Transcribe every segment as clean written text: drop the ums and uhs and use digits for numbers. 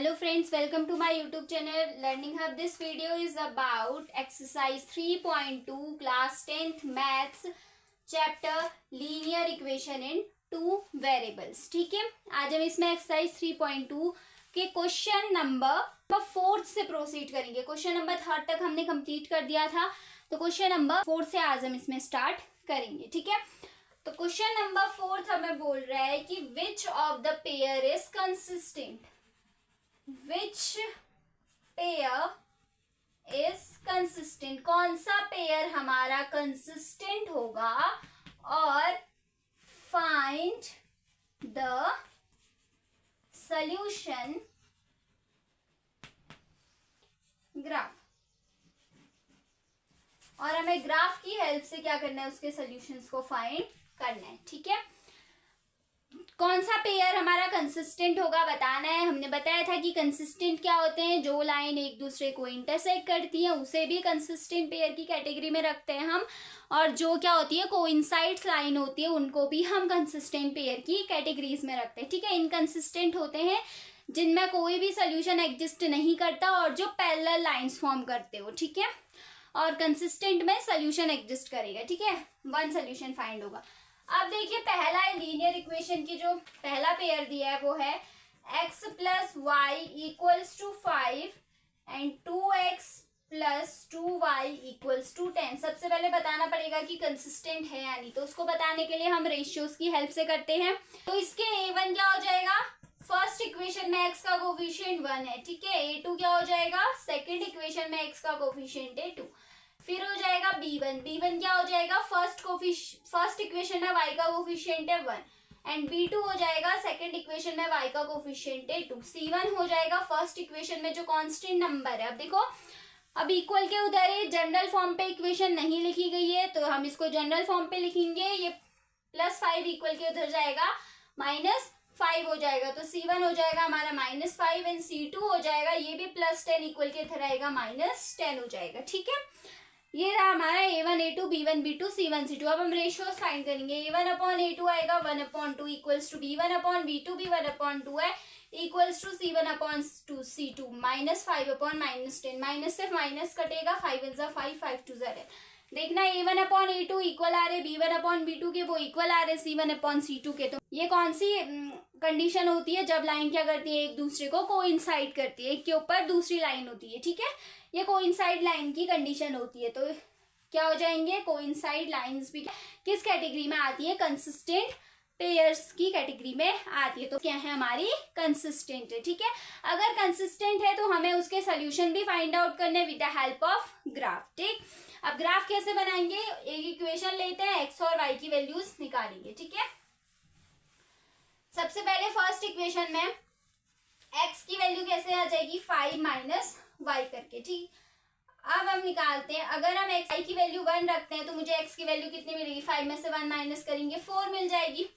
Hello friends, welcome to my YouTube channel Learning Hub. This video is about exercise 3.2 class 10th maths chapter linear equation in two variables. ठीक है, आज हम इसमें exercise 3.2 के question number 4 से proceed करेंगे. Question number 3 तक हमने कंप्लीट कर दिया था, तो क्वेश्चन नंबर 4 से आज हम इसमें स्टार्ट करेंगे. ठीक है, तो क्वेश्चन नंबर 4 हमें बोल रहा है कि which of the pair is consistent. Which pair is consistent, कौन सा पेयर हमारा कंसिस्टेंट होगा, और फाइंड द सॉल्यूशन ग्राफ. और हमें ग्राफ की हेल्प से क्या करना है, उसके सॉल्यूशंस को फाइंड करना है. ठीक है, कौन सा पेयर हमारा कंसिस्टेंट होगा बताना है. हमने बताया था कि कंसिस्टेंट क्या होते हैं, जो लाइन एक दूसरे को इंटरसेक्ट करती है उसे भी कंसिस्टेंट पेयर की कैटेगरी में रखते हैं हम, और जो क्या होती है कोइंसाइड्स लाइन होती है उनको भी हम कंसिस्टेंट पेयर की कैटेगरीज में रखते हैं. ठीक है, इनकंसिस्टेंट होते हैं जिनमें कोई भी सोल्यूशन एग्जिस्ट नहीं करता और जो पैरेलल लाइंस फॉर्म करते हो. ठीक है, और कंसिस्टेंट में सोल्यूशन एग्जिस्ट करेगा. ठीक है, वन सोल्यूशन फाइंड होगा. अब देखिए, पहला लीनियर इक्वेशन की जो पहला पेयर दिया है वो है x plus y equals to 5 and 2x plus 2y equals to 10. सबसे पहले बताना पड़ेगा कि कंसिस्टेंट है या नहीं, तो उसको बताने के लिए हम रेशियोज की हेल्प से करते हैं. तो इसके a1 क्या हो जाएगा, फर्स्ट इक्वेशन में x का कोफिशिएंट 1 है. ठीक है, a2 क्या हो जाएगा, सेकंड इक्वेशन में x का कोफिशिएंट है 2. फिर हो जाएगा b1 क्या हो जाएगा, फर्स्ट इक्वेशन में y का कोफिशिएंट है 1 एंड b2 हो जाएगा सेकंड इक्वेशन में y का कोफिशिएंट है 2. c1 हो जाएगा फर्स्ट इक्वेशन में जो कांस्टेंट नंबर है. अब देखो, अब इक्वल के उधर है, जनरल फॉर्म पे इक्वेशन नहीं लिखी गई है तो हम इसको जनरल फॉर्म पे लिखेंगे. ये +5 इक्वल के उधर जाएगा -5 हो जाएगा, तो c1 हो जाएगा हमारा -5 एंड c2 हो जाएगा ये भी +10 इक्वल के इधर आएगा -10 हो जाएगा. ठीक है, ये रहा हमारा a1 a2 b1 b2 c1 c2. अब हम रेशियोज फाइंड करेंगे. a1 अपॉन a2 आएगा 1/2 equals to b1 upon b2 भी 1/2 है equals to c1 upon c2 -5 upon -10. Minus से माइनस कटेगा, 5 × 5 5 × 10. देखना a1 अपॉन a2 इक्वल आ रहे b1 अपॉन b2 के, वो इक्वल आ रहे c1 अपॉन c2 के. तो ये कौन सी कंडीशन होती है, जब लाइन क्या करती है, एक दूसरे को कोइंसाइड करती है, एक के ऊपर दूसरी लाइन होती है. ठीक है, ये कोइंसाइड लाइन की कंडीशन होती है. तो क्या हो जाएंगे, कोइंसाइड लाइंस भी किस कैटेगरी में आती है, कंसिस्टेंट पेयर्स की कैटेगरी में आती है. तो क्या है, हमारी कंसिस्टेंट है. ठीक है, अगर कंसिस्टेंट है तो हमें उसके सोल्यूशन भी फाइंड आउट करने with the help of graph. ठीक, अब ग्राफ कैसे बनाएंगे, एक इक्वेशन लेते हैं, x और y की वैल्यूज निकालेंगे. ठीक है, सबसे पहले फर्स्ट इक्वेशन में x की वैल्यू कैसे आ जाएगी, 5 - y करके. ठीक, अब हम निकालते हैं. अगर हम y की वैल्यू 1 रखते हैं तो मुझे x की वैल्यू कितनी मिलेगी, 5 में से 1 माइनस करेंगे 4 मिल जाएगी.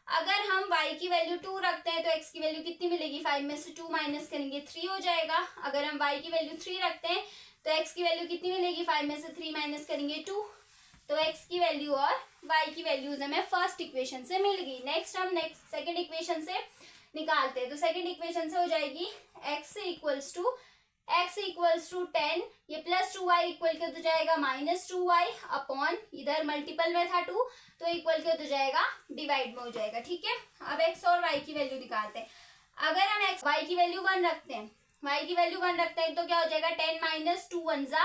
अगर हम y की वैल्यू 2 रखते हैं तो x की वैल्यू कितनी मिलेगी, 5 में से 2 माइनस करेंगे 3 हो जाएगा. अगर हम y की वैल्यू 3 रखते हैं तो x की वैल्यू कितनी मिलेगी, 5 में से 3 माइनस करेंगे 2. तो x की वैल्यू और y की वैल्यूज हमें फर्स्ट इक्वेशन से मिल गई. नेक्स्ट हम सेकंड इक्वेशन से निकालते हैं. तो सेकंड इक्वेशन से हो जाएगी x इक्वल्स टू 10, ये +2y इक्वल के हो जाएगा -2y अपॉन, इधर मल्टीपल में था 2 तो इक्वल के हो जाएगा डिवाइड में हो जाएगा. ठीक है, अब x और y की वैल्यू निकालते हैं. अगर हम y की वैल्यू 1 रखते हैं तो क्या हो जाएगा, 10 - 2 1 =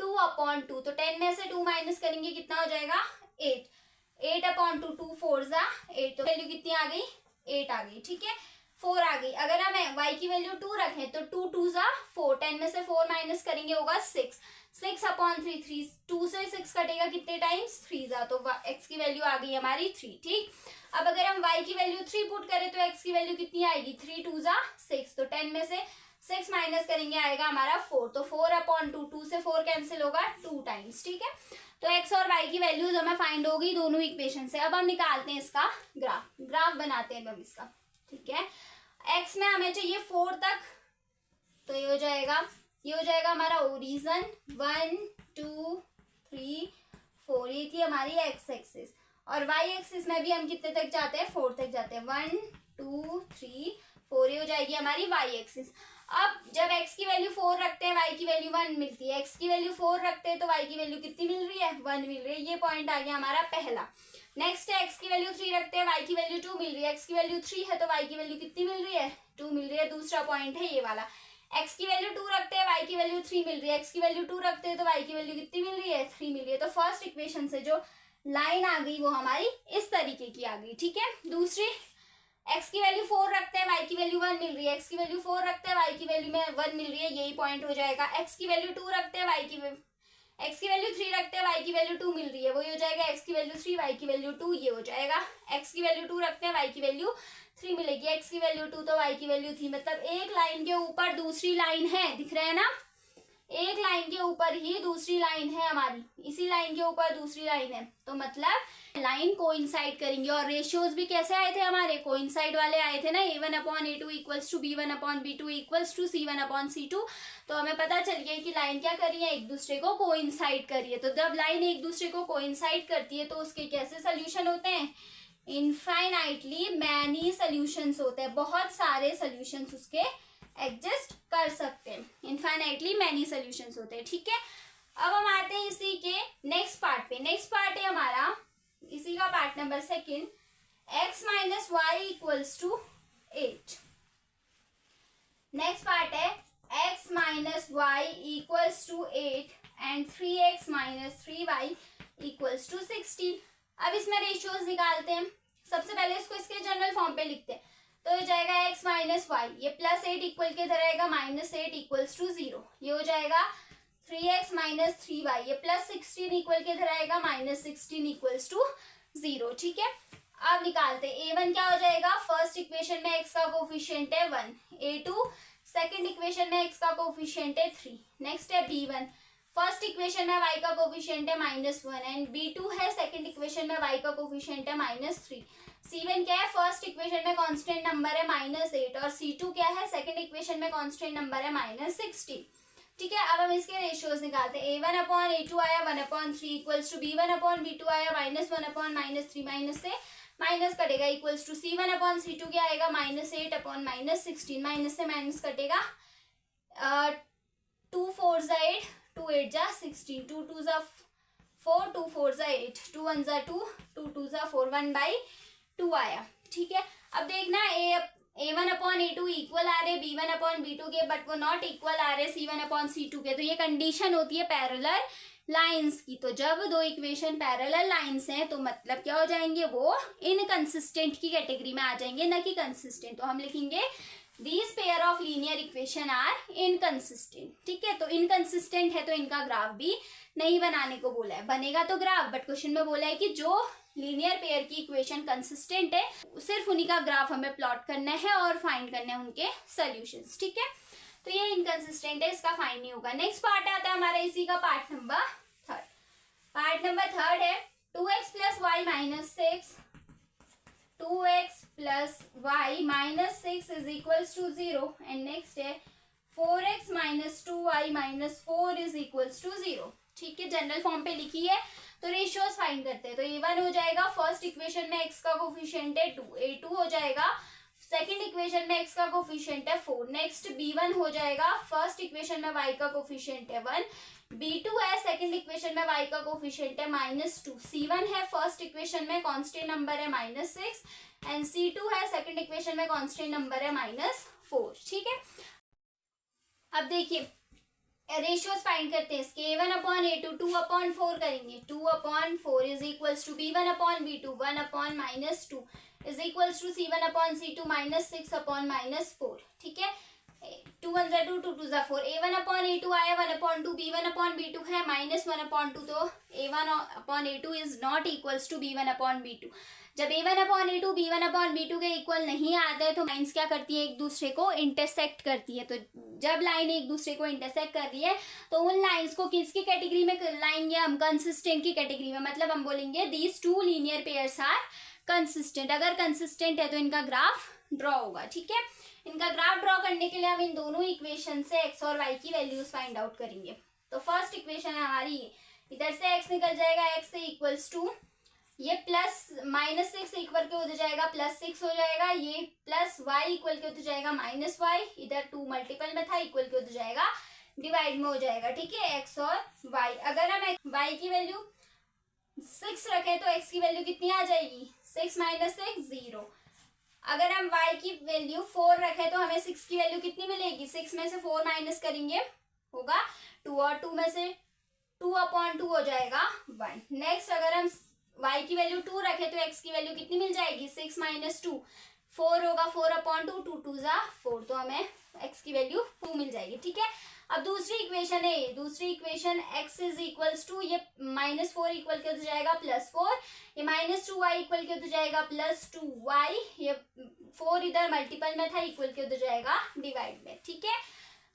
2/2. तो 10 में से 2 माइनस करेंगे कितना हो जाएगा, 8/2 2 4 = 8. तो वैल्यु कितनी आ गई, 8 आ गई. ठीक है, 4 आ गई. अगर हम y की वैल्यू 2 रखें तो 2 2 = 4, 10 में से 4 माइनस करेंगे होगा 6/3 3 2 से 6 कटेगा कितने टाइम्स, 3 = तो x की वैल्यू आ गई हमारी 3. ठीक, अब अगर हम y की वैल्यू 3 पुट करें तो x की वैल्यू कितनी आएगी, 3 2 = 6. तो 10 में से 6 माइनस करेंगे आएगा हमारा 4. तो 4/2 2 से 4 कैंसिल होगा 2 टाइम्स. ठीक है, तो x और y की वैल्यूज हमें फाइंड होगी दोनों इक्वेशन से. अब हम निकालते हैं इसका ग्राफ बनाते हैं हम इसका. ठीक है, x में हमें चाहिए 4 तक, तो ये हो जाएगा हमारा ओरिजिन 1 2 3 4, ये थी हमारी x एक्सिस. और y एक्सिस में भी हम कितने तक जाते हैं, 4 तक जाते हैं. 1 2 3 4 ये हो जाएगी हमारी वाई एक्सिस। अब जब x की वैल्यू 4 रखते हैं y की वैल्यू 1 मिलती है, x की वैल्यू 4 रखते हैं तो y की वैल्यू कितनी मिल रही है, 1 मिल रही है। ये पॉइंट आ गया हमारा पहला। नेक्स्ट है x की वैल्यू 3 रखते हैं, y की वैल्यू 2 मिल रही है, x की वैल्यू 3 है तो y की वैल्यू कितनी मिल रही है, 2 मिल रही है। दूसरा पॉइंट है ये वाला, x की वैल्यू 2 रखते हैं, y की वैल्यू 3 मिल रही है, x की वैल्यू 2 रखते हैं तो y की वैल्यू कितनी मिल रही है, 3 मिल रही है। तो फर्स्ट इक्वेशन से जो लाइन आ गई वो हमारी इस तरीके की आ गई, ठीक है। दूसरी, x की वैल्यू 4 रखते हैं, y की वैल्यू 1 मिल रही है, x की वैल्यू 4 रखते हैं, y की वैल्यू में 1 मिल रही है, यही पॉइंट हो जाएगा। x की वैल्यू 2 रखते हैं, x की वैल्यू 3 रखते हैं, y की वैल्यू 2 मिल रही है, वही हो जाएगा x की वैल्यू 3, y की वैल्यू 2, ये हो जाएगा। x की वैल्यू 2 रखते हैं, y की वैल्यू 3 मिलेगी, x की वैल्यू 2 तो y की वैल्यू 3, मतलब एक लाइन के ऊपर दूसरी लाइन है, दिख रहा है ना, एक लाइन के ऊपर ही दूसरी लाइन है हमारी, इसी लाइन के ऊपर दूसरी लाइन है, तो मतलब लाइन कोइंसाइड करेंगे। और रेशियोज भी कैसे आए थे हमारे, कोइंसाइड वाले आए थे ना, a1/a2 equals to b1/b2 equals to c1/c2। तो हमें पता चल गया कि लाइन क्या कर रही है, एक दूसरे को कोइंसाइड कर रही है। तो जब लाइन एक दूसरे को कोइंसाइड करती है तो उसके कैसे सोल्यूशन होते हैं, इनफाइनाइटली मैनी सोल्यूशंस होते हैं, बहुत सारे सोल्यूशंस उसके एग्जिस्ट कर सकते हैं, इनफाइनाइटली मैनी सोल्यूशंस होते हैं, ठीक है। अब हम आते हैं इसी के नेक्स्ट पार्ट पे। नेक्स्ट पार्ट है हमारा इसी का part number 2, x minus y equals to 8। Next part है x minus y equals to 8 and 3x minus 3y equals to 16। अब इसमें रेशियोज निकालते हैं। सबसे पहले इसको इसके जनरल फॉर्म पे लिखते हैं, तो हो जाएगा x माइनस वाई, ये +8 इक्वल के इधर रहेगा -8 इक्वल्स टू 0, ये हो जाएगा 3x माइनस 3y, ये +16 इक्वल के इधर आएगा -16 इक्वल्स टू 0, ठीक है। अब निकालते हैं a1 क्या हो जाएगा, फर्स्ट इक्वेशन में x का कोफिशिएंट है 1, a2 सेकंड इक्वेशन में x का कोफिशिएंट है 3, नेक्स्ट है b1 फर्स्ट इक्वेशन में y का कोफिशिएंट है -1 एंड b2 है सेकंड इक्वेशन में y का कोफिशिएंट है -3। c1 क्या है, फर्स्ट इक्वेशन में कांस्टेंट नंबर है -8 और c2 क्या है, सेकंड इक्वेशन में कांस्टेंट नंबर है -16, ठीक है। अब हम इसके रेशियोज निकालते हैं। a1/a2 आया 1/3 इक्वल्स टू b1/b2 आया -1/-3, माइनस से माइनस कटेगा इक्वल्स टू c1/c2 क्या आएगा -8/-16, माइनस से माइनस कटेगा 2 4 जा 8, 2 8 जा 16, 2 2 जा 4, 2 4 जा 8, 2 1 जा 2, 2 2 जा 4, 1/2 आया, ठीक है। अब देखना a1/a2 इक्वल आ रहे b1/b2 के, बट वो नॉट इक्वल आ रहे c1/c2 के, तो ये कंडीशन होती है पैरेलल लाइंस की। तो जब दो इक्वेशन पैरेलल लाइंस हैं तो मतलब क्या हो जाएंगे, वो इनकंसिस्टेंट की कैटेगरी में आ जाएंगे, न कि कंसिस्टेंट। तो हम लिखेंगे these pair of linear equation are inconsistent, ठीक है। तो इनकंसिस्टेंट है तो इनका ग्राफ भी नहीं बनाने को बोला है, बनेगा तो ग्राफ, बट क्वेश्चन में बोला है कि जो लीनियर पेयर की इक्वेशन कंसिस्टेंट है सिर्फ उन्हीं का ग्राफ हमें प्लॉट करना है और फाइंड करना है उनके सॉल्यूशंस, ठीक है। तो ये इनकंसिस्टेंट है, इसका फाइंड नहीं होगा। नेक्स्ट पार्ट आता है हमारा इसी का पार्ट नंबर 3। पार्ट नंबर 3 है 2x plus y minus 6, 2x plus y minus 6 is equals to 0 and next है 4x minus 2y minus 4 is equals to 0, ठीक है। जनरल फॉर्म पे लिखी है। तो रेशियोज फाइंड करते हैं। तो a1 हो जाएगा, फर्स्ट इक्वेशन में x का कोफिशिएंट है 2, a2 हो जाएगा, सेकंड इक्वेशन में x का कोफिशिएंट है 4, नेक्स्ट b1 हो जाएगा, फर्स्ट इक्वेशन में y का कोफिशिएंट है 1, b2 है, सेकंड इक्वेशन में y का कोफिशिएंट है -2, c1 है, फर्स्ट इक्वेशन में कांस्टेंट नंबर है -6 एंड c2 है, सेकंड इक्वेशन में कांस्टेंट नंबर है -4, ठीक है। अब देखिए रेशियोज फाइंड करते हैं इसके। a1/a2 2/4 करेंगे, 2/4 is equals to b1/b2 1/-2 is equals to c1/c2 -6/-4, ठीक है। 2 1 जा 2, 2 2 जा 4, a1/a2 आया 1/2, b1/b2 है -1/2, तो a1/a2 is not equals to b1/b2। जब a1/a2 b1/b2 के इक्वल नहीं आते तो लाइंस क्या करती है, एक दूसरे को इंटरसेक्ट करती है। तो जब लाइन एक दूसरे को इंटरसेक्ट कर रही है तो उन लाइंस को किसकी कैटेगरी में लाएंगे हम, कंसिस्टेंट की कैटेगरी में। मतलब हम बोलेंगे these two linear pairs are consistent. अगर कंसिस्टेंट है तो इनका ग्राफ ड्रॉ होगा, ठीक है। इनका ग्राफ ड्रॉ करने के लिए हम इन दोनों इक्वेशन से x और y की वैल्यूज फाइंड आउट करेंगे। तो फर्स्ट इक्वेशन है हमारी, इधर से x निकल जाएगा, x इक्वल्स टू ये प्लस -6 इक्वल के हो जाएगा +6 हो जाएगा, ये प्लस वाई इक्वल के हो जाएगा -y, इधर 2 मल्टीपल में था इक्वल के हो जाएगा डिवाइड में हो जाएगा, ठीक है, x और y। अगर हम y की वैल्यू 6 रखें तो x की वैल्यू कितनी आ जाएगी, 6 - 6 0। अगर हम y की वैल्यू 4 रखें तो हमें 6 की वैल्यू कितनी मिलेगी, 6 में से 4 माइनस करेंगे होगा 2 और 2 में से 2/2 हो जाएगा 1। नेक्स्ट अगर हम y की वैल्यू 2 रखें तो x की वैल्यू कितनी मिल जाएगी, 6 - 2 4 होगा 4/2, 2 2 ज़ा 4, तो हमें x की वैल्यू 2 मिल जाएगी, ठीक है। अब दूसरी इक्वेशन है, दूसरी equation x is equals to, ये -4 इक्वल के हो जाएगा +4, ये -2y इक्वल के हो जाएगा +2y, ये 4 इधर मल्टीपल में था इक्वल के हो जाएगा डिवाइड में, ठीक है।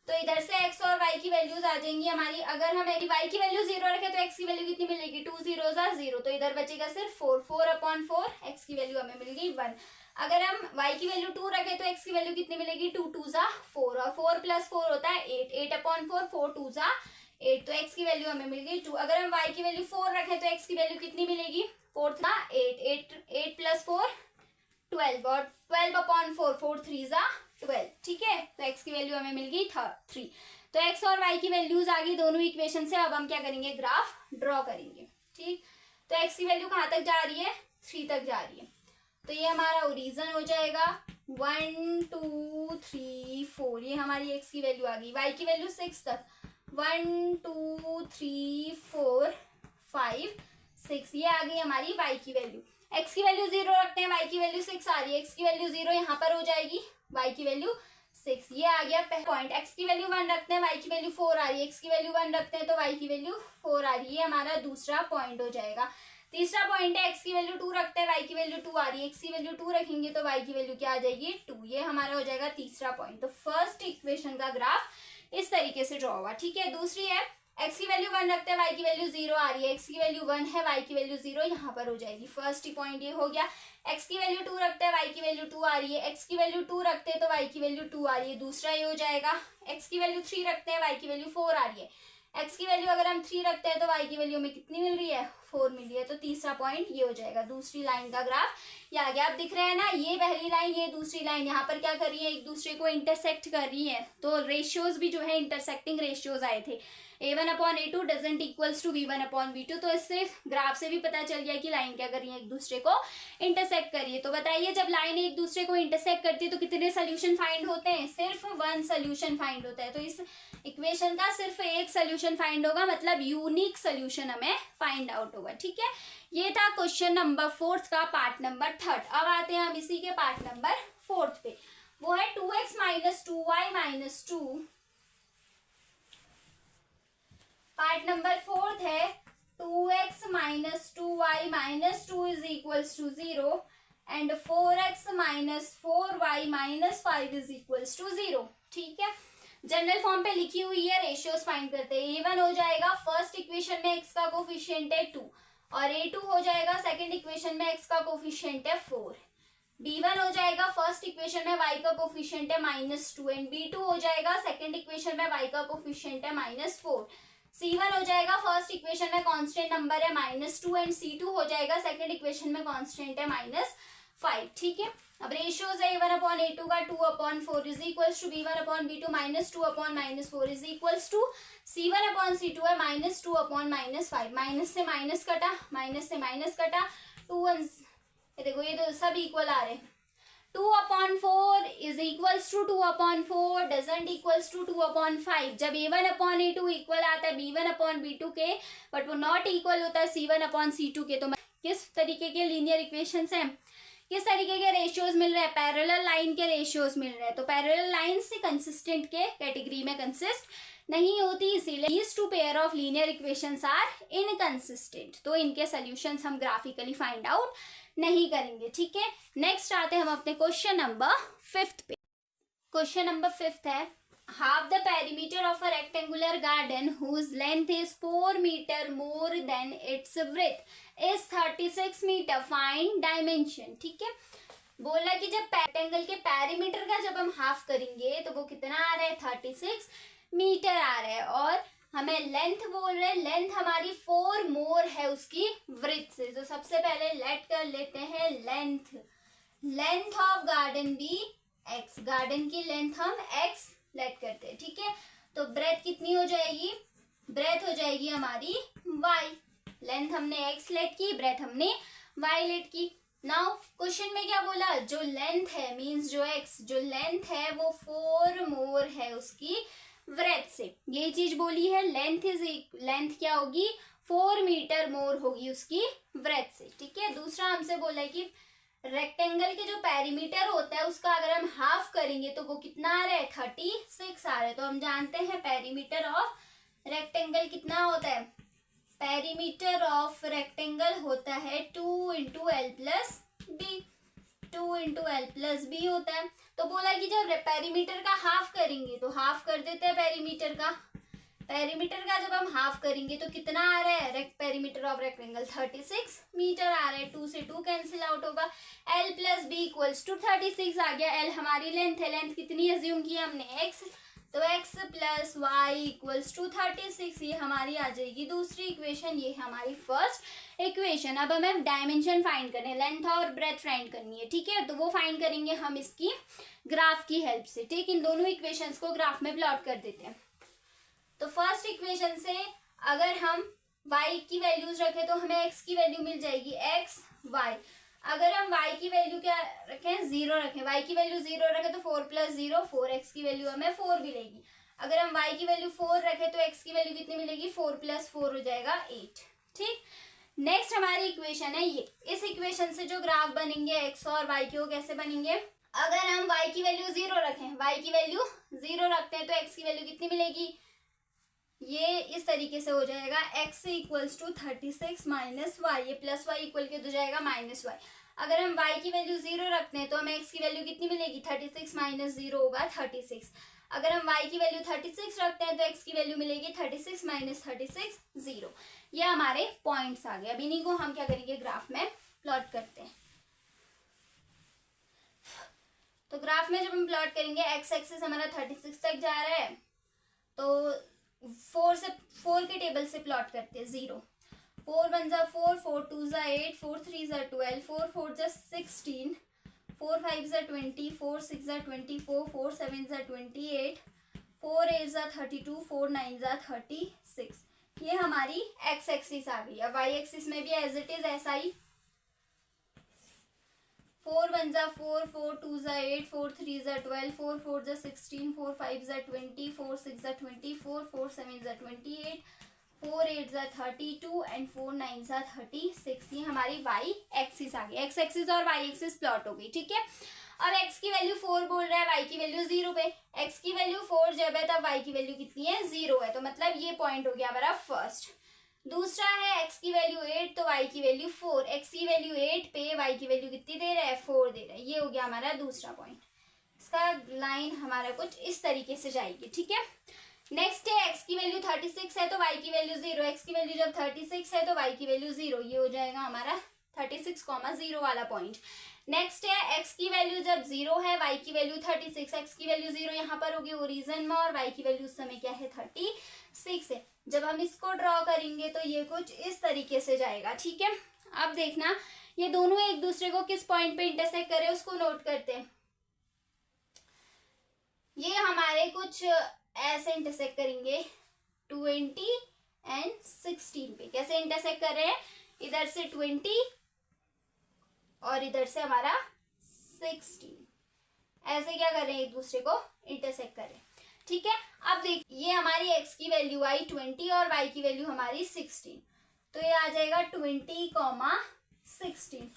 तो इधर से x और y की वैल्यूज आ जाएंगी हमारी। अगर हम y की वैल्यू 0 रखें तो x की वैल्यू कितनी मिलेगी, 2 0 ज़ा 0, तो इधर बचेगा सिर्फ 4, 4/4, x की वैल्यू हमें मिल गई 1। अगर हम y की वैल्यू 2 रखें तो x की वैल्यू कितनी मिलेगी, 2 2 ज़ा 4, और 4 + 4 होता है 8, 8/4, 4 2 ज़ा 8, तो x की वैल्यू हमें मिल गई 2। अगर हम y की वैल्यू 4 रखें तो x की वैल्यू कितनी मिलेगी, 4 था 8, 8 + 4 12, और 12/4, 4 3 ज़ा 12, ठीक है, तो x की वैल्यू हमें मिल गई 3। तो x और y की वैल्यूज आ गई दोनों इक्वेशन से। अब हम क्या करेंगे, ग्राफ ड्रॉ करेंगे, ठीक। तो x की वैल्यू कहाँ तक जा रही है, 3 तक जा रही है, तो ये हमारा ओरिजिन हो जाएगा 1 2 3 4, ये हमारी x की वैल्यू आ गई। y की वैल्यू 6 तक 1 2 3 4 5 6, ये आ गई हमारी y की वैल्यू। x की वैल्यू 0 रखते हैं, y की वैल्यू 6 आ रही है, x की वैल्यू 0 यहाँ पर हो जाएगी, y की वैल्यू 6, ये आ गया पहला पॉइंट। x की वैल्यू 1 रखते हैं, y की वैल्यू 4 आ रही है, x की वैल्यू 1 रखते हैं तो y की वैल्यू 4 आ रही है, हमारा दूसरा पॉइंट हो जाएगा। तीसरा पॉइंट है, x की वैल्यू 2 रखते हैं, y की वैल्यू 2 आ रही है, x की वैल्यू 2 रखेंगे तो y की वैल्यू क्या आ जाएगी, 2, ये हमारा हो जाएगा तीसरा पॉइंट। तो फर्स्ट इक्वेशन का ग्राफ इस तरीके से ड्रॉ हुआ, ठीक है। दूसरी है, x की वैल्यू 1 रखते हैं, y की वैल्यू 0 आ रही है, x की वैल्यू 1 है, y की वैल्यू 0, यहाँ पर हो जाएगी, फर्स्ट पॉइंट ये हो गया। x की वैल्यू 2 रखते हैं, y की वैल्यू 2 आ रही है, x की वैल्यू 2 रखते हैं तो y की वैल्यू 2 आ रही है, दूसरा ये हो जाएगा। x की वैल्यू 3 रखते हैं, y की वैल्यू 4 आ रही है, x की वैल्यू अगर हम 3 रखते हैं तो y की वैल्यू में कितनी मिल रही है, 4 मिल रही है, तो तीसरा पॉइंट ये हो जाएगा। दूसरी लाइन का ग्राफ ये आ गया। आप दिख रहे हैं ना, ये पहली लाइन, ये दूसरी लाइन, यहाँ पर क्या कर रही है, एक दूसरे को इंटरसेक्ट कर रही है, तो रेशियोज भी जो है इंटरसेक्टिंग रेशियोज आए थे, a1/a2 doesn't equals to v1/v2, तो इससे ग्राफ से भी पता चल गया कि लाइन क्या कर रही है, एक दूसरे को इंटरसेक्ट कर रही है। तो बताइए, जब लाइन एक दूसरे को इंटरसेक्ट करती है तो कितने सोल्यूशन फाइंड होते हैं, सिर्फ 1 सोल्यूशन फाइंड होता है। तो इस इक्वेशन का सिर्फ एक सोल्यूशन फाइंड होगा, मतलब यूनिक सोल्यूशन हमें फाइंड आउट होगा, ठीक है। ये था क्वेश्चन नंबर 4 का पार्ट नंबर 3। अब आते हैं हम इसी के पार्ट नंबर 4 पे, वो है 2x - 2y - 2। पार्ट नंबर 4 है 2x - 2y - 2 is equals to 0 and 4x - 4y - 5 is equals to 0, ठीक है। जनरल फॉर्म पे लिखी हुई है, रेशियोज फाइंड करते हैं। a1 हो जाएगा, फर्स्ट इक्वेशन में x का कोफिशिएंट है 2, और a2 हो जाएगा, सेकंड इक्वेशन में x का कोफिशिएंट है 4। b1 हो जाएगा, फर्स्ट इक्वेशन में y का कोफिशिएंट है -2, एंड b2 हो जाएगा, सेकंड इक्वेशन में y का कोफिशिएंट है -4। c1 हो जाएगा, फर्स्ट इक्वेशन में कांस्टेंट नंबर है -2, एंड c2 हो जाएगा, सेकंड इक्वेशन में कांस्टेंट है -5, ठीक है। अब रेशियोज है a1/a2 का 2/4 is equals to b1/b2 -2/-4 is equals to c1/c2 है -2/-5, माइनस से माइनस कटा, माइनस से माइनस कटा, 2 1, ये देखो ये तो सब इक्वल आ रहे हैं। 2/4 is equals to 2/4 doesn't equals to 2/5। जब a1/a2 इक्वल आता है b1/b2 के, बट वो नॉट इक्वल होता है c1/c2 के, तो किस तरीके के लीनियर इक्वेशंस हैं, किस तरीके के रेशियोज मिल रहे हैं, पैरेलल लाइन के रेशियोज मिल रहे हैं। तो पैरेलल लाइन से कंसिस्टेंट के कैटेगरी में कंसिस्ट नहीं होती, इसीलिए these two pair of linear equations are inconsistent, तो इनके सॉल्यूशंस हम ग्राफिकली फाइंड आउट नहीं करेंगे, ठीक है। नेक्स्ट आते हैं हम अपने क्वेश्चन नंबर 5 पे। क्वेश्चन नंबर 5 है, half the perimeter of a rectangular garden whose length is 4 meter more than its width is 36 meter, find dimension, ठीक है। बोला कि जब रेक्टेंगल के पेरीमीटर का जब हम हाफ करेंगे तो वो कितना आ रहा है, 36 मीटर आ रहा है, और हमें लेंथ बोल रहे हैं, लेंथ हमारी 4 मोर है उसकी विड्थ से। तो सबसे पहले लेट कर लेते हैं length, length of garden be x, garden की लेंथ हम x लेट करते हैं, ठीक है। तो ब्रेथ कितनी हो जाएगी, ब्रेथ हो जाएगी हमारी y, लेंथ हमने x लेट की, ब्रेथ हमने y लेट की। नाउ क्वेश्चन में क्या बोला, जो लेंथ है मींस जो x जो लेंथ है वो 4 मोर है उसकी ब्रेथ से, ये चीज बोली है। लेंथ क्या होगी, 4 मीटर मोर होगी उसकी ब्रेथ से, ठीक है। दूसरा हमसे बोला है कि रेक्टेंगल के जो पेरीमीटर होता है उसका अगर हम हाफ करेंगे तो वो कितना आ रहा है, 36 आ रहा है। तो हम जानते हैं पेरीमीटर ऑफ रेक्टेंगल कितना होता है, पेरीमीटर ऑफ रेक्टेंगल होता है 2 into l plus b, 2 into l plus b होता है। तो बोला कि जब पेरीमीटर का हाफ करेंगे तो हाफ कर देते हैं पेरीमीटर का, पेरीमीटर का जब हम हाफ करेंगे तो कितना आ रहा है, पेरीमीटर ऑफ रेक्टेंगल 36 मीटर आ रहा है। 2 से 2 कैंसिल आउट होगा, l plus b equals to 36 आ गया। एल हमारी लेंथ है, लेंथ कितनी अज्यूम की हमने x, तो x plus y equals to 36, ये हमारी आ जाएगी दूसरी इक्वेशन, ये हमारी फर्स्ट इक्वेशन। अब हमें डायमेंशन फाइंड करने, लेंथ और ब्रेथ फाइंड करनी है, ठीक है। तो वो फाइंड करेंगे हम इसकी ग्राफ की हेल्प से, ठीक। इन दोनों इक्वेशंस को ग्राफ में प्लॉट कर देते हैं। तो फर्स्ट इक्वेशन से अगर हम y की वैल्यूज रखें तो हमें x की वैल्यू मिल जाएगी x y। अगर हम y की वैल्यू क्या रखें, 0 रखें, y की वैल्यू 0 रखें तो 4 प्लस 0 4, x की वैल्यू हमें 4 मिलेगी। अगर हम y की वैल्यू 4 रखें तो x की वैल्यू कितनी मिलेगी, 4 प्लस 4 हो जाएगा 8, ठीक। नेक्स्ट हमारी इक्वेशन है ये, इस इक्वेशन से जो ग्राफ बनेंगे x और y के वो कैसे बनेंगे, अगर हम y की वैल्यू 0 रखें, y की वैल्यू 0 रखते हैं तो x की वैल्यू कितनी मिलेगी, ये इस तरीके से हो जाएगा x equals to 36 minus y, ये प्लस वाई इक्वल के हो जाएगा माइनस वाई। अगर हम y की वैल्यू 0 रखते हैं तो हमें x की वैल्यू कितनी मिलेगी, 36 माइनस 0 होगा 36। अगर हम y की वैल्यू 36 रखते हैं तो x की वैल्यू मिलेगी 36 माइनस 36 0। ये हमारे पॉइंट्स आ गए। अब इन्हीं को हम क्या करेंगे, ग्राफ में प्लॉट करते हैं। तो ग्राफ में जब हम प्लॉट करेंगे, x एक्सिस हमारा 36 तक जा रहा है, तो 4 के टेबल से प्लॉट करते हैं। 0 4 1 जा 4, 4 2 जा 8, 4 3 जा 12, 4 4 जा 16, 4 5 जा 20, 4 6 जा 24, 4 7 जा 28, 4 8 जा 32, 4 9 जा 36। ये हमारी x एक्सिस आ गई। अब y एक्सिस में भी एज इट इज ऐसा ही, 4 1 जा 4, 4 2 जा 8, 4 3 जा 12, 4 4 जा 16, 4 5 जा 20, 4 6 जा 24, 4 7 जा 28, 4 8 जा 32 एंड 4 9 जा 36। ये हमारी y एक्सिस आ गई। x एक्सिस और y एक्सिस प्लॉट हो गई, ठीक है। अब x की वैल्यू 4 बोल रहा है, y की वैल्यू 0 पे, x की वैल्यू 4 जब है तब y की वैल्यू कितनी है, 0 है। तो मतलब ये पॉइंट हो गया हमारा फर्स्ट। दूसरा है x की वैल्यू 8 तो y की वैल्यू 4, x की वैल्यू 8 पे y की वैल्यू कितनी दे रहा है, 4 दे रहा है। ये हो गया हमारा दूसरा पॉइंट। इसका लाइन हमारा कुछ इस तरीके से जाएगी, ठीक है। नेक्स्ट है x की वैल्यू 36 है तो y की वैल्यू 0, x की वैल्यू जब 36 है तो y की वैल्यू 0, ये हो जाएगा हमारा 36,0 वाला पॉइंट। नेक्स्ट है x की वैल्यू जब 0 है, y की वैल्यू 36, x की वैल्यू 0 यहाँ पर होगी ओरिजिन में और y की वैल्यू उस समय क्या है 36 है। जब हम इसको ड्रॉ करेंगे तो ये कुछ इस तरीके से जाएगा, ठीक है। अब देखना ये दोनों एक दूसरे को किस पॉइंट पे इंटरसेक्ट करे उसको नोट करते हैं। ये हमारे कुछ ऐसे इंटरसेक्ट करेंगे 20 एंड 16 पे। कैसे इंटरसेक्ट कर रहे हैं, इधर से 20 और इधर से हमारा 16, ऐसे क्या कर रहे हैं एक दूसरे को इंटरसेक्ट कर रहे हैं, ठीक है। अब देख ये हमारी x की वैल्यू आई 20 और y की वैल्यू हमारी 16, तो ये आ जाएगा 20,16।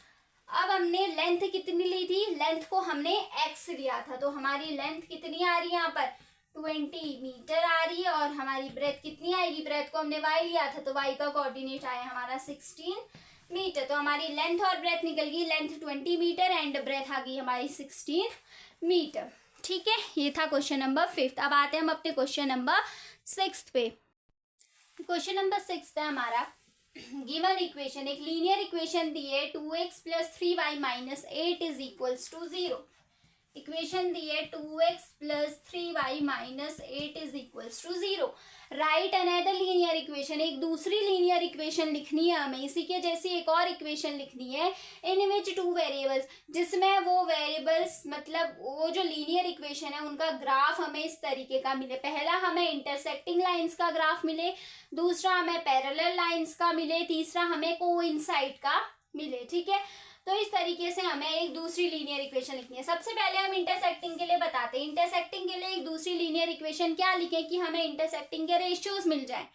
अब हमने लेंथ कितनी ली थी, लेंथ को हमने x लिया था, तो हमारी लेंथ कितनी आ रही है यहाँ पर 20 मीटर आ रही है और हमारी ब्रेथ कितनी आएगी, ब्रेथ को हमने y लिया था तो y का कोऑर्डिनेट आया हमारा 16 मीटर। तो हमारी लेंथ और ब्रेथ निकल गई, लेंथ 20 मीटर एंड ब्रेथ आ गई हमारी 16 मीटर, ठीक है। ये था क्वेश्चन नंबर 5। अब आते हैं हम अपने क्वेश्चन नंबर 6 पे। क्वेश्चन नंबर 6 है हमारा, गिवन इक्वेशन, एक लीनियर इक्वेशन दी है 2x + 3y - 8 = 0। इक्वेशन दी है 2x plus 3y minus 8 is equals to 0। Right another linear equation, एक दूसरी लीनियर इक्वेशन लिखनी है हमें, इसी के जैसी एक और इक्वेशन लिखनी है इन विच टू वेरिएबल्स, जिसमें वो वेरिएबल्स मतलब वो जो लीनियर इक्वेशन है उनका ग्राफ हमें इस तरीके का मिले। पहला हमें इंटरसेक्टिंग लाइंस का ग्राफ मिले, दूसरा हमें पैरेलल लाइंस का मिले, तीसरा हमें कोइंसाइड का मिले। ठीक है, तो इस तरीके से हमें एक दूसरी लीनियर इक्वेशन लिखनी है। सबसे पहले हम इंटरसेक्टिंग के लिए बताते हैं। इंटरसेक्टिंग के लिए एक दूसरी लीनियर इक्वेशन क्या लिखें कि हमें इंटरसेक्टिंग के रेशियोज मिल जाए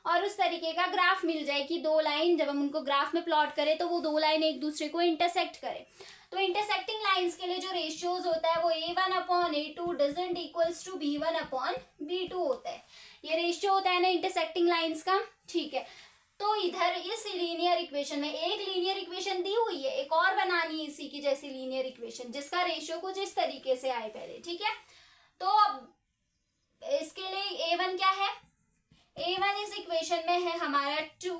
और उस तरीके का ग्राफ मिल जाए कि दो लाइन जब हम उनको ग्राफ में प्लॉट करें तो वो दो लाइन एक दूसरे को इंटरसेक्ट करें। तो इंटरसेक्टिंग लाइंस के लिए जो रेशियोज होता है वो a1/a2 doesn't equals to b1/b2 होता है। ये रेशियो होता है ना इंटरसेक्टिंग लाइंस का। ठीक है, तो इधर इस लीनियर इक्वेशन में एक लीनियर इक्वेशन दी हुई है, एक और बनानी है इसी की जैसी लीनियर इक्वेशन जिसका रेशियो कुछ इस तरीके से आए पहले। ठीक है, तो अब इसके लिए a1 क्या है, a1 इस इक्वेशन में है हमारा 2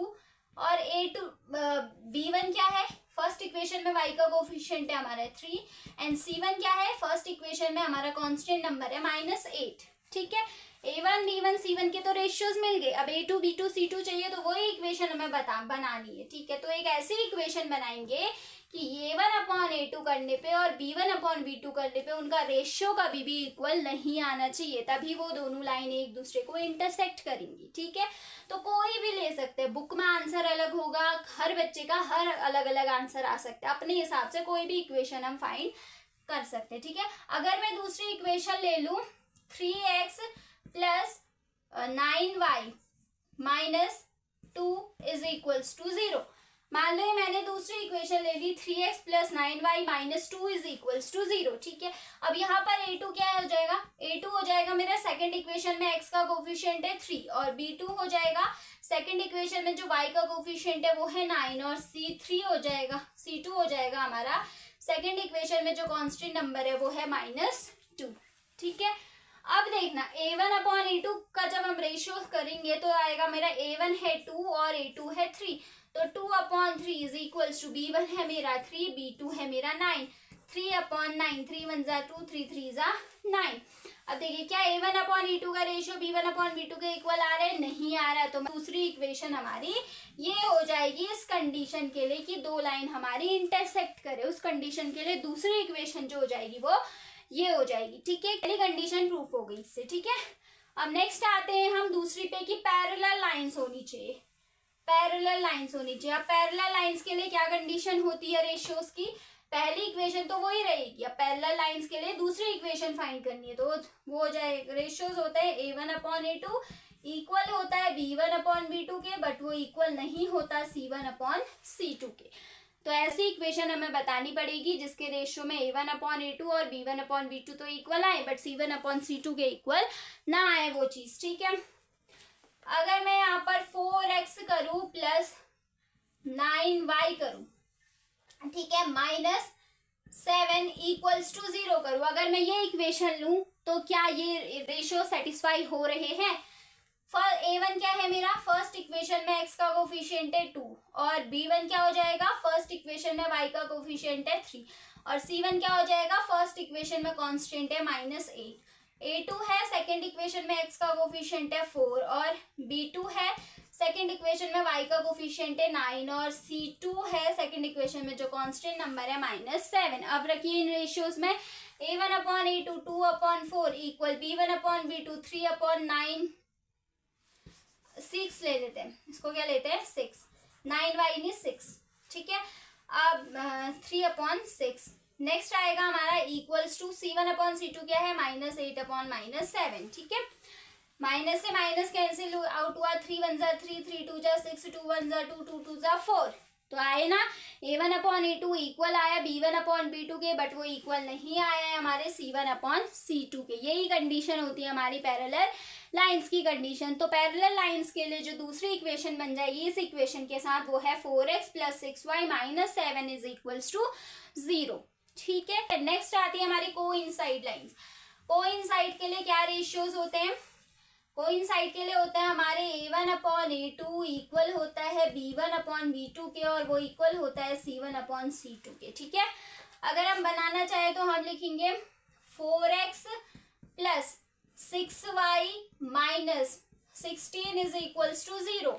और a2 b1 क्या है, फर्स्ट इक्वेशन में y का कोफिशिएंट है हमारा 3 एंड c1 क्या है, फर्स्ट इक्वेशन में हमारा कांस्टेंट नंबर है -8। ठीक है, a1 b1 c1 के तो रेशियोज मिल गए। अब a2 b2 c2 चाहिए तो वही इक्वेशन हमें बनानी है। ठीक है, तो एक ऐसी इक्वेशन बनाएंगे कि a1/a2 करने पे और b1/b2 करने पे उनका रेशियो कभी भी इक्वल नहीं आना चाहिए, तभी वो दोनों लाइन एक दूसरे को इंटरसेक्ट करेंगी। ठीक है, तो कोई भी ले सकते हैं, बुक में आंसर अलग होगा, हर बच्चे का हर अलग अलग आंसर आ सकता है, अपने हिसाब से कोई भी इक्वेशन हम फाइंड कर सकते हैं। ठीक है, अगर मैं दूसरी इक्वेशन ले लूं 3x plus 9y minus 2 is equals to 0। मान लो मैंने दूसरी इक्वेशन ले ली 3x plus 9y minus 2 is equals to 0। ठीक है, अब यहाँ पर a2 क्या हो जाएगा, a2 हो जाएगा मेरा सेकंड इक्वेशन में x का कोफिशिएंट है 3 और b2 हो जाएगा सेकंड इक्वेशन में जो y का कोफिशिएंट है वो है 9 और c3 हो जाएगा, c2 हो जाएगा हमारा सेकंड इक्वेशन में जो कांस्टेंट नंबर है वो है -2। ठीक है, अब देखना a1/a2 का जब हम रेशियो करेंगे तो आएगा मेरा a1 है 2 और a2 है 3, तो 2/3 इज इक्वल्स टू b1 है मेरा 3, b2 है मेरा 9, 3/9, 3 1 जा 2, 3 3 जा 9। अब देखिए क्या a1/a2 का रेशियो b1/b2 के इक्वल आ रहा है, नहीं आ रहा है, तो दूसरी इक्वेशन हमारी ये हो जाएगी इस कंडीशन के लिए कि दो लाइन हमारी इंटरसेक्ट करे। उस कंडीशन के लिए दूसरी इक्वेशन जो हो जाएगी वो ये हो जाएगी। ठीक है, पहली कंडीशन प्रूफ हो गई इससे। ठीक है, अब नेक्स्ट आते हैं हम दूसरी पे कि पैरेलल लाइंस होनी चाहिए, पैरेलल लाइंस होनी चाहिए। अब पैरेलल लाइंस के लिए क्या कंडीशन होती है रेशियोज की, पहली इक्वेशन तो वही रहेगी, अब पैरेलल लाइंस के लिए दूसरी इक्वेशन फाइंड करनी है तो वो हो जाएगा रेशियोज होता है a1/a2 इक्वल होता है b1/b2 के, बट वो इक्वल नहीं होता c1/c2 के। तो ऐसी इक्वेशन हमें बतानी पड़ेगी जिसके रेशियो में a1/a2 और b1/b2 तो इक्वल आए बट c1/c2 के इक्वल ना आए वो चीज। ठीक है, अगर मैं यहाँ पर 4x करूं प्लस 9y करूं, ठीक है, -7 इक्वल्स टू 0 करूं, अगर मैं ये इक्वेशन लूं तो क्या ये रेशियो सेटिस्फाई हो रहे हैं। a1 क्या है मेरा, फर्स्ट इक्वेशन में x का कोफिशिएंट है 2 और b1 क्या हो जाएगा, फर्स्ट इक्वेशन में y का कोफिशिएंट है 3 और c1 क्या हो जाएगा, फर्स्ट इक्वेशन में कांस्टेंट है -8। a2 है सेकंड इक्वेशन में x का कोफिशिएंट है 4 और b2 है सेकंड इक्वेशन में y का कोफिशिएंट है 9 और c2 है सेकंड इक्वेशन में जो कांस्टेंट नंबर है -7। अब रखिए इन रेशियोज में a1/a2 2/4 इक्वल b1/b2 3/9, 6 ले लेते हैं, इसको क्या लेते हैं 6, 9y नहीं 6। ठीक है, अब 3/6 नेक्स्ट आएगा हमारा इक्वल्स टू c1/c2 क्या है -8/7। ठीक है, माइनस से माइनस कैंसिल आउट हुआ, 3 1 जा 3, 3 2 जा 6, 2 1 जा 2, 2 2 जा 4, तो आए ना a1/a2 इक्वल आया b1/b2 के, बट वो इक्वल नहीं आया है हमारे c1/c2 के। यही कंडीशन होती है हमारी पैरेलल लाइंस की कंडीशन। तो पैरेलल लाइंस के लिए जो दूसरी इक्वेशन बन जाएगी इस इक्वेशन के साथ वो है 4x plus 6y minus 7 is equals to 0। ठीक है, नेक्स्ट आती है हमारी कोइंसाइड लाइंस। कोइंसाइड के लिए क्या रेशियोज होते हैं, कोइंसाइड के लिए होता है हमारे a1/a2 इक्वल होता है b1/b2 के और वो इक्वल होता है c1/c2 के। ठीक है, अगर हम बनाना चाहे तो हम लिखेंगे 4x plus 6y minus 16 is equals to 0।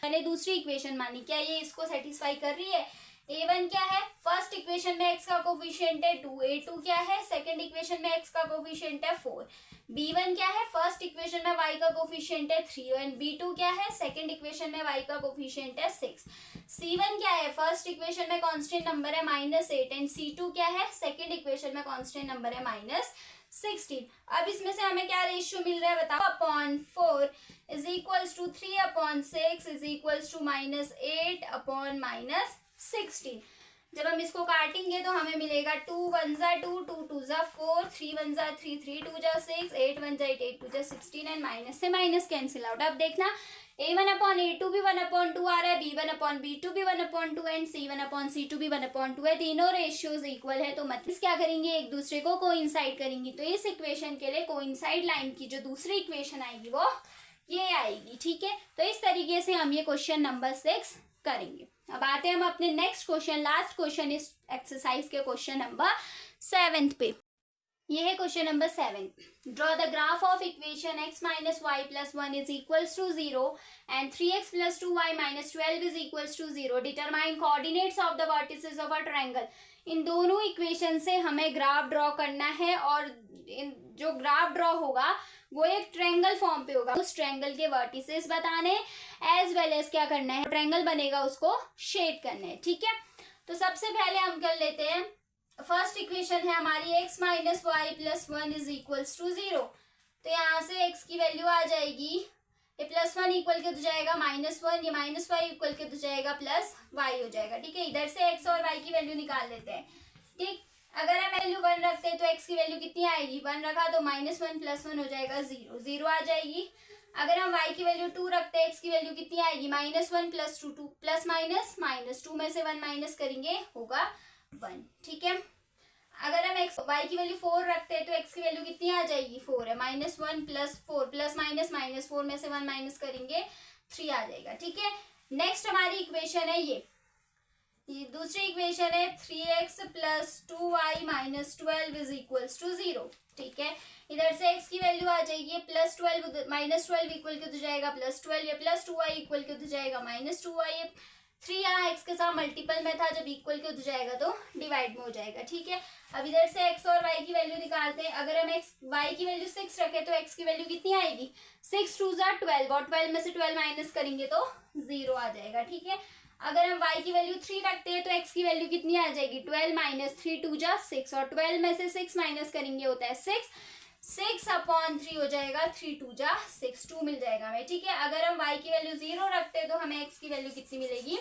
मैंने दूसरी इक्वेशन मानी, क्या ये इसको सेटिस्फाई कर रही है? a1 क्या है? फर्स्ट इक्वेशन में x का कोफिशिएंट है 2, a2 क्या है? सेकंड इक्वेशन में x का कोफिशिएंट है 4, b1 क्या है? फर्स्ट इक्वेशन में y का कोफिशिएंट है 3 एंड b2 क्या है? सेकंड इक्वेशन में y का कोफिशिएंट है 6। c1 क्या है? फर्स्ट इक्वेशन में कांस्टेंट नंबर है -8 एंड c2 क्या है? सेकंड इक्वेशन में कांस्टेंट नंबर है -16। अब इसमें से हमें क्या रेशियो मिल रहा है बताओ? Upon 4 is equals to 3 upon 6 is equals to -8 upon -16। जब हम इसको काटेंगे तो हमें मिलेगा 2 1 जा 2, 2 2 जा 4, 3 1 जा 3, 3 2 जा 6, 8 1 जा 8, 8 2 जा 16 एंड माइनस से माइनस कैंसिल आउट। अब देखना a1 अपॉन a2 भी 1/2 आ रहा है, b1 अपॉन b2 भी 1/2 एंड c1 अपॉन c2 भी 1/2 है। तीनों रेशियोज इक्वल है, तो मतलब क्या करेंगे? एक दूसरे को कोइंसाइड करेंगी। तो इस इक्वेशन के लिए कोइंसाइड लाइन की जो दूसरी इक्वेशन आएगी वो ये आएगी। ठीक है, तो इस तरीके से हम ये क्वेश्चन नंबर 6 करेंगे। अब आते हैं हम अपने नेक्स्ट क्वेश्चन, लास्ट क्वेश्चन इस एक्सरसाइज के क्वेश्चन नंबर 7 पे। ये है question number 7। Draw the graph of equation x minus y plus 1 is equals to 0 and 3x plus 2y minus 12 is equals to 0। Determine coordinates of the vertices of a triangle. इन दोनों equation से हमें graph draw करना है और जो graph draw होगा वो एक ट्रायंगल फॉर्म पे होगा। उस ट्रायंगल के वर्टिसेस बताने एज वेल एज क्या करना है, ट्रायंगल बनेगा उसको शेड करना है। ठीक है, तो सबसे पहले हम कर लेते हैं, फर्स्ट इक्वेशन है हमारी x minus y plus 1 is equals to 0। तो यहाँ से x की वैल्यू आ जाएगी, ये +1 इक्वल के तो जाएगा -1, ये -y इक्वल के तो जाएगा +y हो जाएगा। ठीक है, इधर से x और y की वैल्यू निकाल लेते हैं। ठीक, अगर हम वैल्यू 1 रखते हैं तो x की वैल्यू कितनी आएगी? 1 रखा तो -1 + 1 हो जाएगा 0, 0 आ जाएगी। अगर हम y की वैल्यू 2 रखते हैं, x की वैल्यू कितनी आएगी? -1 + 2, 2 प्लस माइनस -2 में से 1 माइनस करेंगे होगा 1। ठीक है, अगर हम y की वैल्यू 4 रखते हैं तो x की वैल्यू कितनी आ जाएगी? 4 है, -1 + 4 प्लस माइनस -4 में से 1 माइनस करेंगे 3 आ जाएगा। ठीक है, नेक्स्ट हमारी इक्वेशन है ये दूसरी इक्वेशन है 3x plus 2y minus 12 is equals to 0। ठीक है, इधर से x की वैल्यू आ जाएगी +12 -12 इक्वल के तो जाएगा +12, या +2y इक्वल के तो जाएगा -2y। 3 यहाँ x के साथ मल्टीपल में था, जब इक्वल के तो जाएगा तो डिवाइड में हो जाएगा। ठीक है, अब इधर से x और y की वैल्यू निकालते हैं। अगर हम y की वैल्यू 6 रखे तो x की वैल्यू कितनी आएगी? 6 2 जा 12 और 12 में से 12 माइनस करेंगे तो 0 आ जाएगा। ठीक है, अगर हम y की वैल्यू 3 रखते हैं तो x की वैल्यू कितनी आ जाएगी? 12 - 3 2 जा 6 और 12 में से 6 माइनस करेंगे होता है 6, 6/3 हो जाएगा, 3 2 जा 6, 2 मिल जाएगा हमें। ठीक है, अगर हम y की वैल्यू 0 रखते हैं तो हमें x की वैल्यू कितनी मिलेगी?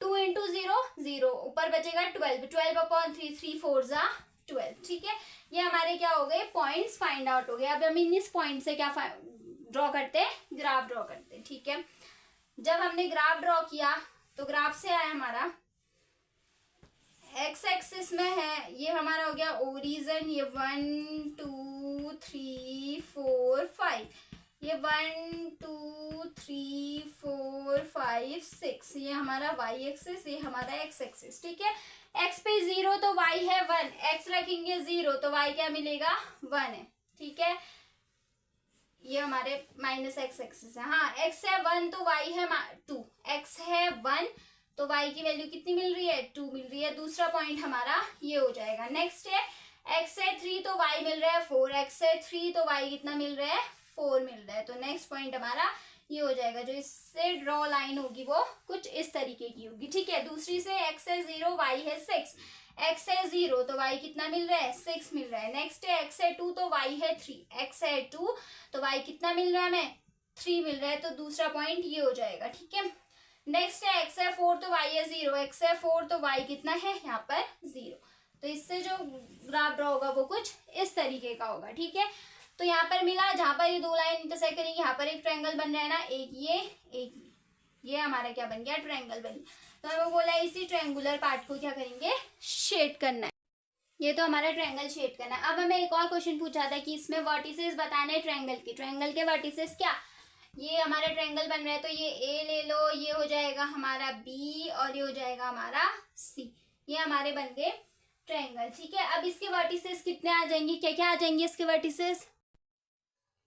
2 × 0 0, ऊपर बचेगा 12, 12/3, 3 4 जा 12। ठीक है, ये हमारे क्या हो गए? पॉइंट्स फाइंड आउट हो गए। अब हम इस पॉइंट से क्या ड्रॉ करते हैं? ग्राफ ड्रॉ करते हैं। ठीक है, जब हमने ग्राफ ड्रॉ किया तो ग्राफ से आया हमारा x एक्सिस में है, ये हमारा हो गया ओरिजिन, ये 1 2 3 4 5, ये 1 2 3 4 5 6, ये हमारा y एक्सिस, ये हमारा x एक्सिस। ठीक है, x पे 0 तो y है 1, x रखेंगे 0 तो y क्या मिलेगा? 1 है। ठीक है, ये हमारे -x एक्सिस है। हाँ, x है 1 तो y है 2, x है 1 तो y की वैल्यू कितनी मिल रही है? 2 मिल रही है। दूसरा पॉइंट हमारा ये हो जाएगा। नेक्स्ट है x है 3 तो y मिल रहा है 4, x है 3 तो y कितना मिल रहा है? 4 मिल रहा है। तो नेक्स्ट पॉइंट हमारा ये हो जाएगा। जो इससे ड्रॉ लाइन होगी वो कुछ इस तरीके की होगी। ठीक है, दूसरी से x है 0 y है 6, x है 0 तो y कितना मिल रहा है? 6 मिल रहा है। नेक्स्ट है x है 2 तो y है 3, x है 2 तो y कितना मिल रहा है हमें? 3 मिल रहा है। तो दूसरा पॉइंट ये हो जाएगा। ठीक है, नेक्स्ट है x है 4 तो y है 0, x है 4 तो y कितना है यहाँ पर? 0। तो इससे जो ग्राफ ड्रॉ होगा वो कुछ इस तरीके का होगा। ठीक है, तो यहाँ पर मिला, जहां पर ये दो लाइन इंटरसेक्ट करेंगे यहाँ पर एक ट्रायंगल बन रहा है ना, एक ये हमारा क्या बन गया? ट्रायंगल बन गया। तो हमें बोला इसी ट्रायंगुलर पार्ट को क्या करेंगे? शेड करना है। ये तो हमारा ट्रायंगल शेड करना है। अब हमें एक और क्वेश्चन पूछा था कि इसमें वर्टिसेस बताने हैं ट्रायंगल के वर्टिसेस क्या? ये हमारा ट्रायंगल बन रहा है तो ये A ले लो, ये हो जाएगा हमारा B और ये हो जाएगा हमारा C। ये हमारे बन गए ट्रायंगल। ठीक है, अब इसके वर्टिसेस कितने आ जाएंगे, क्या क्या आ जाएंगे इसके वर्टिसेस?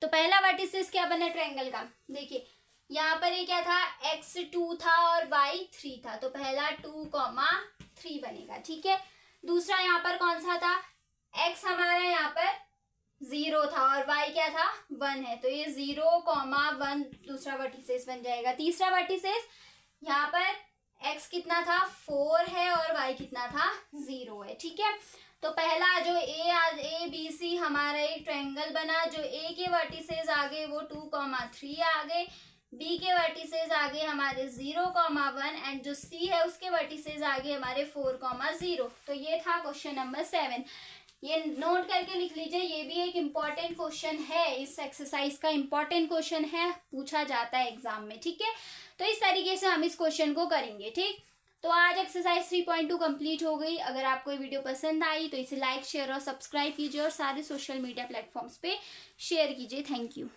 तो पहला वर्टिसेस क्या बना ट्रायंगल का, देखिए यहाँ पर ये क्या था, x2 था और y3 था, तो पहला 2,3 बनेगा। ठीक है, दूसरा यहाँ पर कौन सा था, x हमारा यहाँ पर 0 था और y क्या था 1 है, तो ये 0,1 दूसरा वर्टिसेस बन जाएगा। तीसरा वर्टिसेस यहाँ पर x कितना था 4 है और y कितना था 0 है। ठीक है, तो पहला जो ए बी सी हमारा एक ट्रायंगल बना, जो ए के वर्टिसेस आ गए वो 2,3 आ गए, बी के वर्टिसेस आ गए हमारे 0,1 एंड जो सी है उसके वर्टिसेस आ गए हमारे 4,0। तो ये था क्वेश्चन नंबर 7। ये नोट करके लिख लीजिए, ये भी एक इम्पॉर्टेंट क्वेश्चन है, इस एक्सरसाइज का इम्पॉर्टेंट क्वेश्चन है, पूछा जाता है एग्जाम में। ठीक है, तो इस तरीके से हम इस क्वेश्चन को करेंगे। ठीक, तो आज एक्सरसाइज 3.2 कंप्लीट हो गई। अगर आपको ये वीडियो पसंद आई तो इसे लाइक शेयर और सब्सक्राइब कीजिए और सारे सोशल मीडिया प्लेटफॉर्म्स पे शेयर कीजिए। Thank you.